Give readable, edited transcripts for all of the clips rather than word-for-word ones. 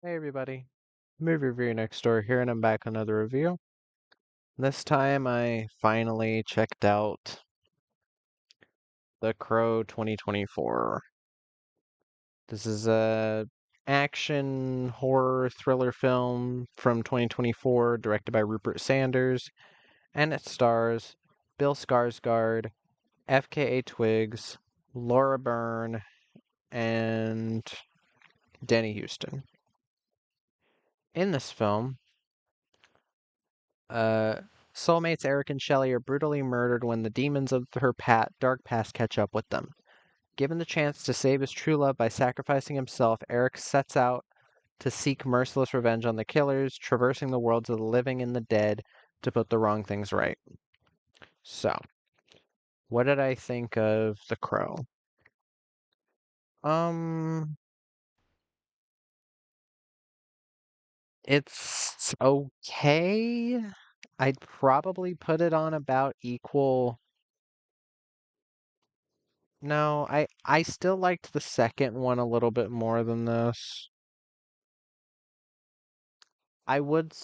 Hey everybody, movie review next door here, and I'm back on another review. This time I finally checked out The Crow 2024. This is a action horror thriller film from 2024 directed by Rupert Sanders, and it stars Bill Skarsgård, FKA Twigs, Laura Byrne, and Danny Houston. In this film, Uh, soulmates Eric and Shelley are brutally murdered when the demons of her dark past catch up with them. Given the chance to save his true love by sacrificing himself, Eric sets out to seek merciless revenge on the killers, traversing the worlds of the living and the dead to put the wrong things right. So, what did I think of The Crow? Um, it's okay. I'd probably put it on about equal. No, I still liked the second one a little bit more than this. I would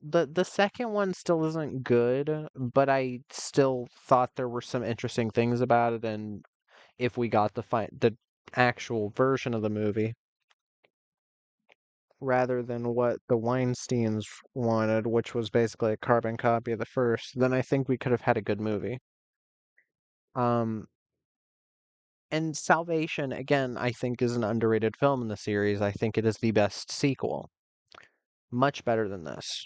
the second one still isn't good, but I still thought there were some interesting things about it, and if we got the actual version of the movie rather than what the Weinsteins wanted, which was basically a carbon copy of the first, then I think we could have had a good movie. Um, and Salvation, again, I think is an underrated film in the series. I think it is the best sequel. Much better than this.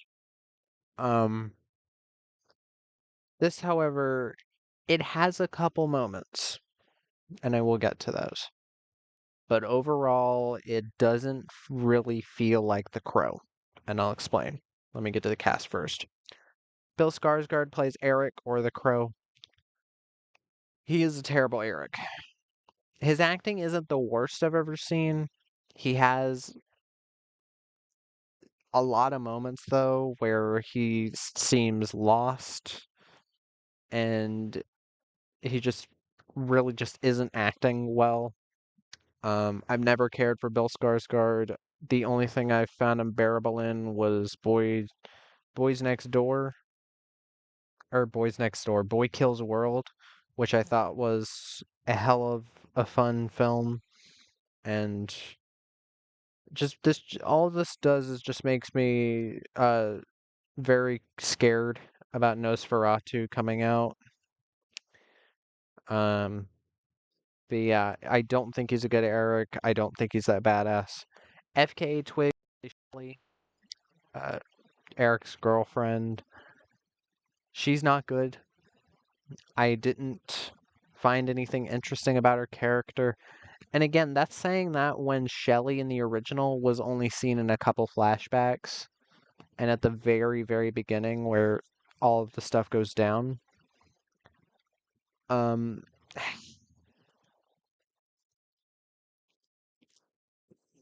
Um, this, however, it has a couple moments, and I will get to those. But overall, it doesn't really feel like The Crow, and I'll explain. Let me get to the cast first. Bill Skarsgård plays Eric, or The Crow. He is a terrible Eric. His acting isn't the worst I've ever seen. He has a lot of moments, though, where he seems lost and he just really just isn't acting well. I've never cared for Bill Skarsgård. The only thing I found him bearable in was Boys Next Door, or Boys Next Door, Boy Kills World, which I thought was a hell of a fun film. And just this, all this does is just makes me very scared about Nosferatu coming out. Um, but yeah, I don't think he's a good Eric. I don't think he's that badass. FKA Twig, uh, Eric's girlfriend, she's not good. I didn't find anything interesting about her character. And again, that's saying that when Shelley in the original was only seen in a couple flashbacks and at the very, very beginning where all of the stuff goes down. Um,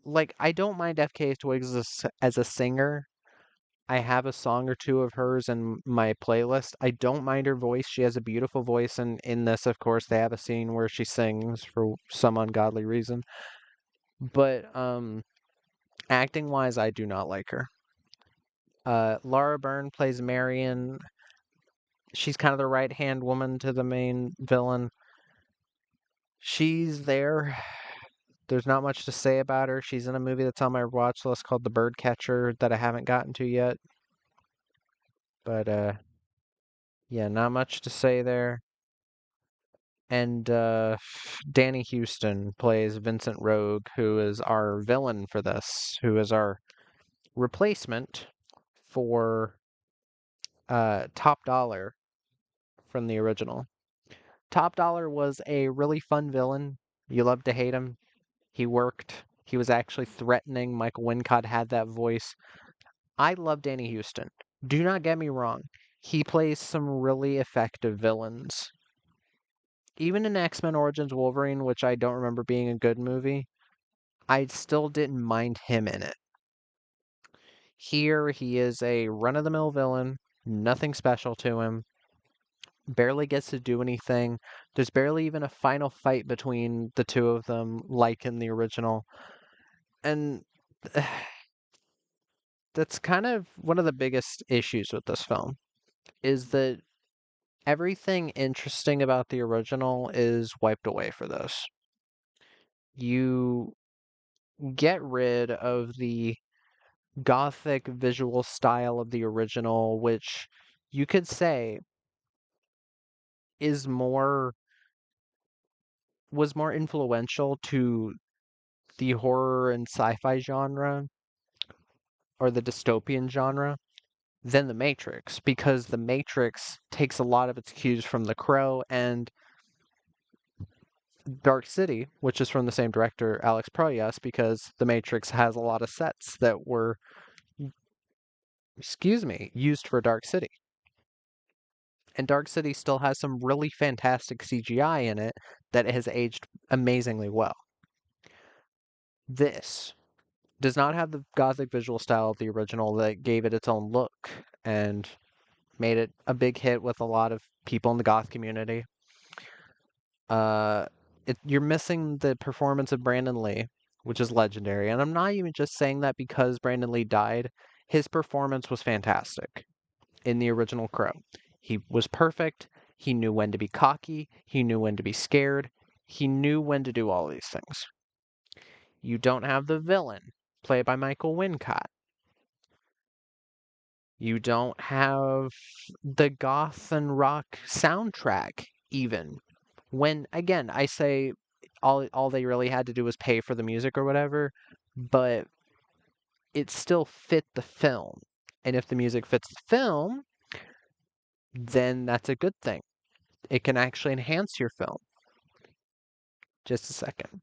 like I don't mind FKA Twigs as a singer. I have a song or two of hers in my playlist. I don't mind her voice. She has a beautiful voice, and in this, of course, they have a scene where she sings for some ungodly reason. But acting wise, I do not like her. Laura Byrne plays Marion. She's kind of the right hand woman to the main villain. She's there. There's not much to say about her. She's in a movie that's on my watch list called The Birdcatcher that I haven't gotten to yet. But yeah, not much to say there. And Danny Houston plays Vincent Rogue, who is our villain for this, who is our replacement for Top Dollar from the original. Top Dollar was a really fun villain. You love to hate him. He worked. He was actually threatening. Michael Wincott had that voice. I love Danny Houston. Do not get me wrong. He plays some really effective villains. Even in X-Men Origins Wolverine, which I don't remember being a good movie, I still didn't mind him in it. Here, he is a run-of-the-mill villain, nothing special to him, barely gets to do anything. There's barely even a final fight between the two of them, like in the original. And that's kind of one of the biggest issues with this film is that everything interesting about the original is wiped away for this. You get rid of the gothic visual style of the original, which you could say is more was more influential to the horror and sci-fi genre or the dystopian genre than The Matrix, because The Matrix takes a lot of its cues from The Crow and Dark City, which is from the same director, Alex Proyas, because The Matrix has a lot of sets that were, used for Dark City. And Dark City still has some really fantastic CGI in it that has aged amazingly well. This does not have the gothic visual style of the original that gave it its own look and made it a big hit with a lot of people in the goth community. Uh, you're missing the performance of Brandon Lee, which is legendary. And I'm not even just saying that because Brandon Lee died. His performance was fantastic in the original Crow. He was perfect. He knew when to be cocky. He knew when to be scared. He knew when to do all these things. You don't have the villain, played by Michael Wincott. You don't have the goth and rock soundtrack, even. When, again, I say all they really had to do was pay for the music or whatever, but it still fit the film. And if the music fits the film, then that's a good thing. It can actually enhance your film. Just a second.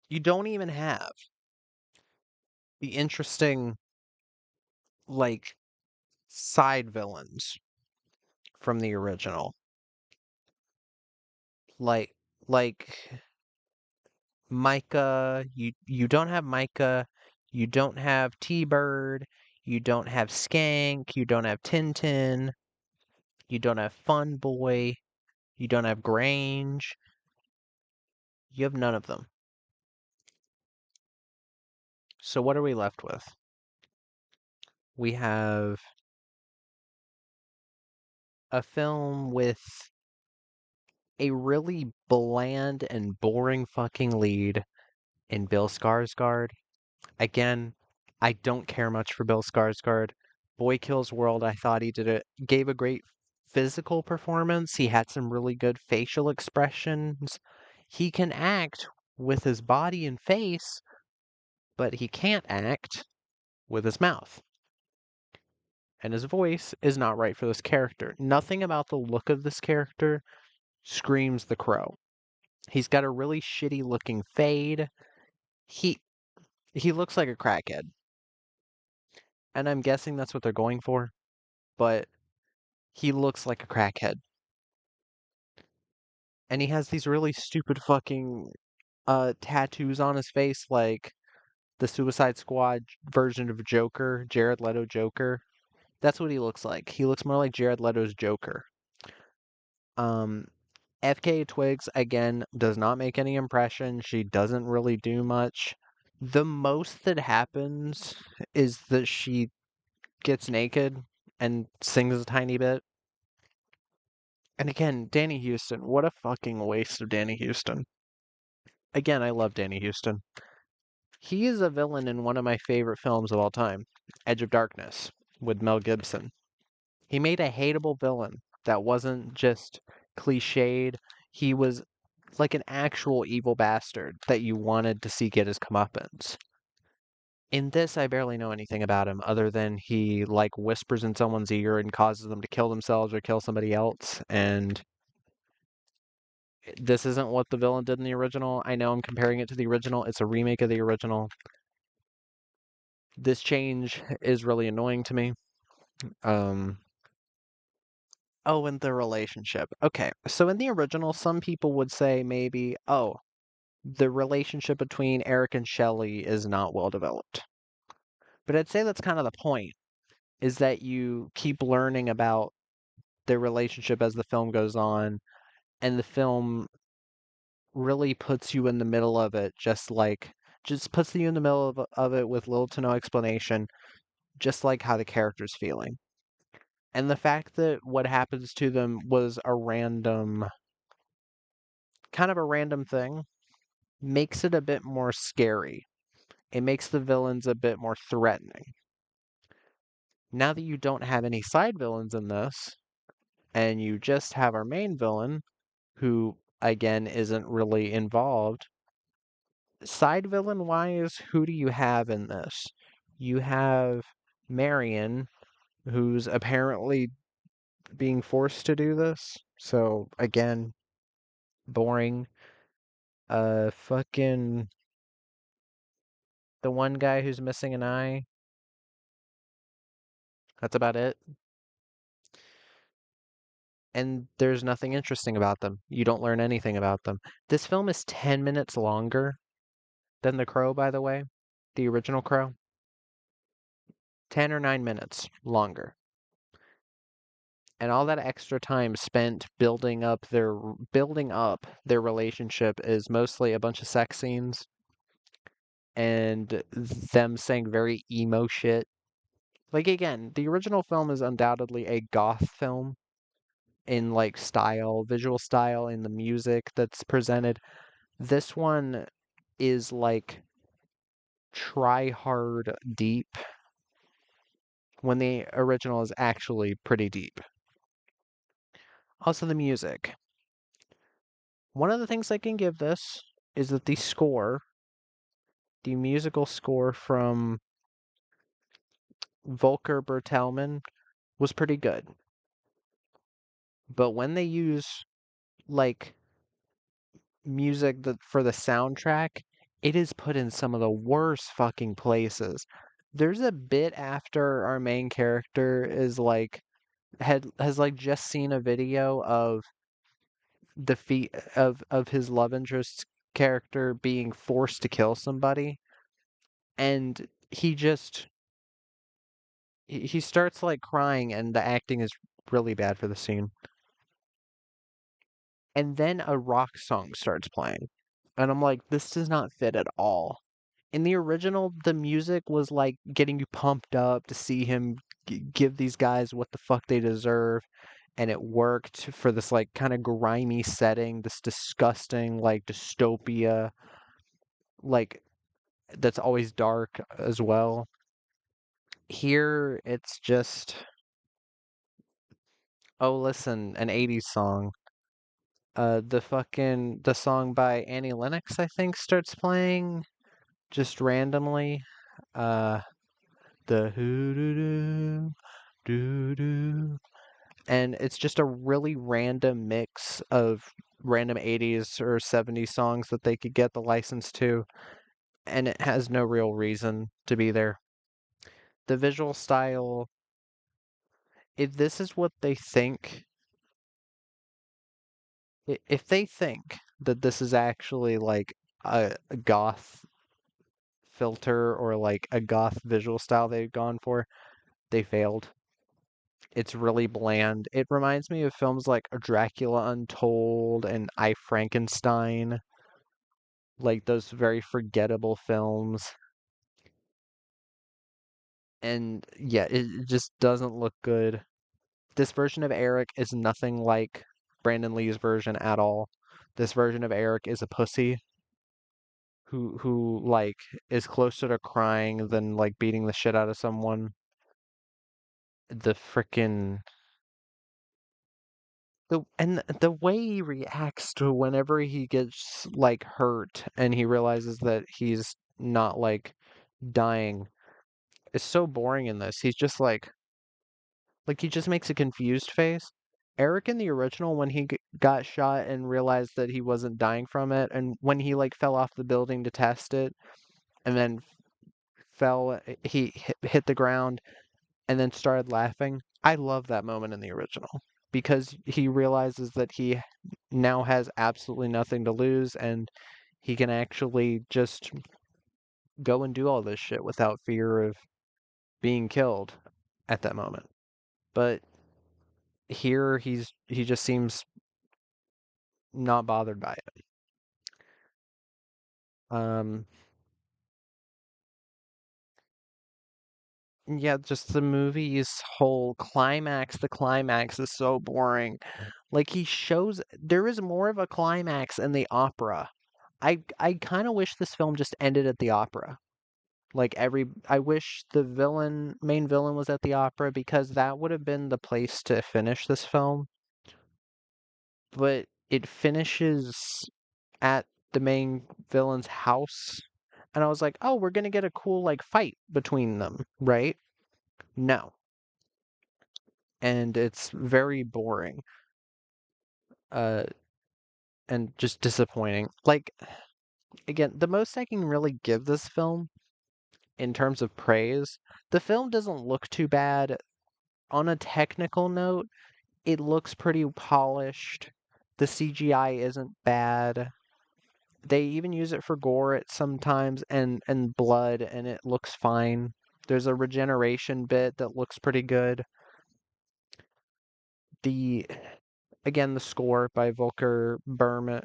You don't even have the interesting, like, side villains from the original. Like, like Micah, you don't have Micah, you don't have T-Bird, you don't have Skank, you don't have Tintin, you don't have Fun Boy, you don't have Grange, you have none of them. So what are we left with? We have a film with a really bland and boring fucking lead in Bill Skarsgård. Again, I don't care much for Bill Skarsgård. Boy Kills World, I thought gave a great physical performance. He had some really good facial expressions. He can act with his body and face, but he can't act with his mouth. And his voice is not right for this character. Nothing about the look of this character screams The Crow. He's got a really shitty looking fade. He he looks like a crackhead. And I'm guessing that's what they're going for, but he looks like a crackhead. And he has these really stupid fucking tattoos on his face, like the Suicide Squad version of Joker, Jared Leto Joker. That's what he looks like. He looks more like Jared Leto's Joker. Um, FK Twigs, again, does not make any impression. She doesn't really do much. The most that happens is that she gets naked and sings a tiny bit. And again, Danny Houston, what a fucking waste of Danny Houston. Again, I love Danny Houston. He is a villain in one of my favorite films of all time, Edge of Darkness, with Mel Gibson. He made a hateable villain that wasn't just cliched. He was like an actual evil bastard that you wanted to see get his comeuppance. In this, I barely know anything about him other than he like whispers in someone's ear and causes them to kill themselves or kill somebody else. And this isn't what the villain did in the original. I know I'm comparing it to the original. It's a remake of the original. This change is really annoying to me. Um, oh, and the relationship. Okay, so in the original, some people would say maybe, oh, the relationship between Eric and Shelley is not well developed. But I'd say that's kind of the point, is that you keep learning about their relationship as the film goes on, and the film really puts you in the middle of it, just puts you in the middle of it with little to no explanation, just like how the character's feeling. And the fact that what happens to them was kind of a random thing, makes it a bit more scary. It makes the villains a bit more threatening. Now that you don't have any side villains in this, and you just have our main villain, who again isn't really involved, side villain wise, who do you have in this? You have Marion, who's apparently being forced to do this. So again, boring. Fucking the one guy who's missing an eye. That's about it. And there's nothing interesting about them. You don't learn anything about them. This film is 10 minutes longer than The Crow, by the way. The original Crow. 10 or 9 minutes longer. And all that extra time spent building up their relationship is mostly a bunch of sex scenes and them saying very emo shit. Like again, the original film is undoubtedly a goth film in like style, visual style, in the music that's presented. This one is like try hard deep when the original is actually pretty deep. Also the music. One of the things I can give this is that the musical score from Volker Bertelmann was pretty good. But when they use like music that for the soundtrack, it is put in some of the worst fucking places. There's a bit after our main character is like had has like just seen a video of the feat of his love interest character being forced to kill somebody, and he starts like crying, and the acting is really bad for the scene. And then a rock song starts playing. And I'm like, this does not fit at all. In the original, the music was like getting you pumped up to see him give these guys what the fuck they deserve. And it worked for this like kind of grimy setting, this disgusting like dystopia, like that's always dark as well. Here, it's just, oh, listen, an 80s song. The song by Annie Lennox, I think, starts playing just randomly. Uh, the hoo doo doo doo doo, and it's just a really random mix of random 80s or 70s songs that they could get the license to, and it has no real reason to be there. The visual style, if this is what they think, if they think that this is actually like a goth filter or like a goth visual style they've gone for, they failed. It's really bland. It reminds me of films like Dracula Untold and I Frankenstein, like those very forgettable films. And yeah, it just doesn't look good. This version of Eric is nothing like Brandon Lee's version at all. This version of Eric is a pussy who like is closer to crying than like beating the shit out of someone. The frickin' the way he reacts to whenever he gets like hurt and he realizes that he's not like dying is so boring in this. He's just like he just makes a confused face. Eric in the original when he got shot and realized that he wasn't dying from it, and when he like fell off the building to test it and then fell he hit the ground and then started laughing. I love that moment in the original because he realizes that he now has absolutely nothing to lose and he can actually just go and do all this shit without fear of being killed at that moment. But here he just seems not bothered by it. Um, yeah, just the movie's whole climax. The climax is so boring. Like he shows there is more of a climax in the opera. I kind of wish this film just ended at the opera. I wish the main villain was at the opera because that would have been the place to finish this film. But it finishes at the main villain's house. And I was like, oh, we're gonna get a cool like fight between them, right? No. And it's very boring. Uh and just disappointing. Like again, the most I can really give this film in terms of praise, the film doesn't look too bad. On a technical note, it looks pretty polished. The CGI isn't bad. They even use it for gore at sometimes and blood and it looks fine. There's a regeneration bit that looks pretty good. The Again, the score by Volker Bertelmann.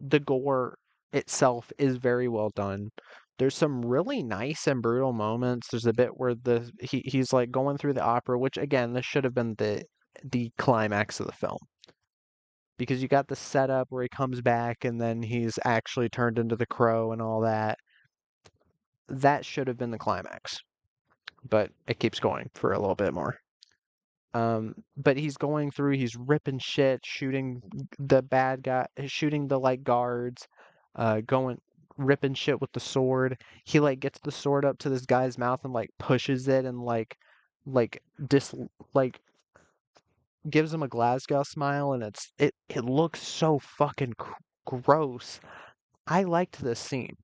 The gore itself is very well done. There's some really nice and brutal moments. There's a bit where he's like going through the opera, which again, this should have been the climax of the film. Because you got the setup where he comes back and then he's actually turned into the crow and all that. That should have been the climax. But it keeps going for a little bit more. But he's going through, he's ripping shit, shooting the bad guy, shooting the like guards, going ripping shit with the sword. He like gets the sword up to this guy's mouth and like pushes it and like dis like gives him a Glasgow smile and it looks so fucking gross. I liked this scene.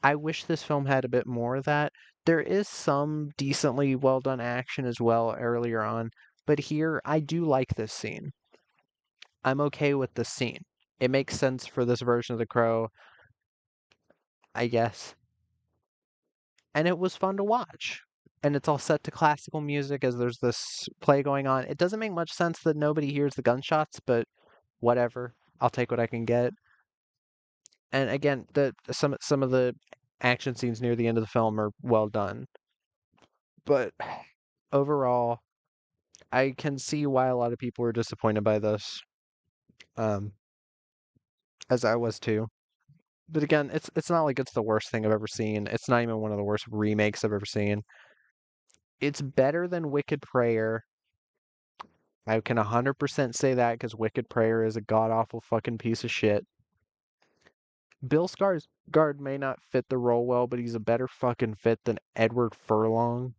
I wish this film had a bit more of that. There is some decently well done action as well earlier on, but here I do like this scene. I'm okay with this scene. It makes sense for this version of The Crow, I guess. And it was fun to watch. And it's all set to classical music as there's this play going on. It doesn't make much sense that nobody hears the gunshots, but whatever. I'll take what I can get. And again, some of the action scenes near the end of the film are well done. But overall, I can see why a lot of people were disappointed by this, um, as I was too. But again, it's not like it's the worst thing I've ever seen. It's not even one of the worst remakes I've ever seen. It's better than Wicked Prayer. I can 100% say that because Wicked Prayer is a god-awful fucking piece of shit. Bill Skarsgård may not fit the role well, but he's a better fucking fit than Edward Furlong,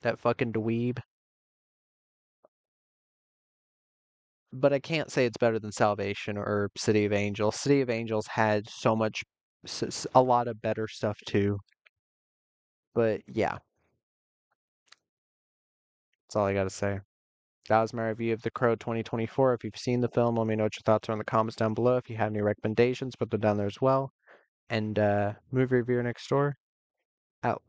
that fucking dweeb. But I can't say it's better than Salvation or City of Angels. City of Angels had so much, a lot of better stuff too. But yeah, that's all I gotta say. That was my review of The Crow 2024. If you've seen the film, let me know what your thoughts are in the comments down below. If you have any recommendations, put them down there as well. And movie reviewer next door, out.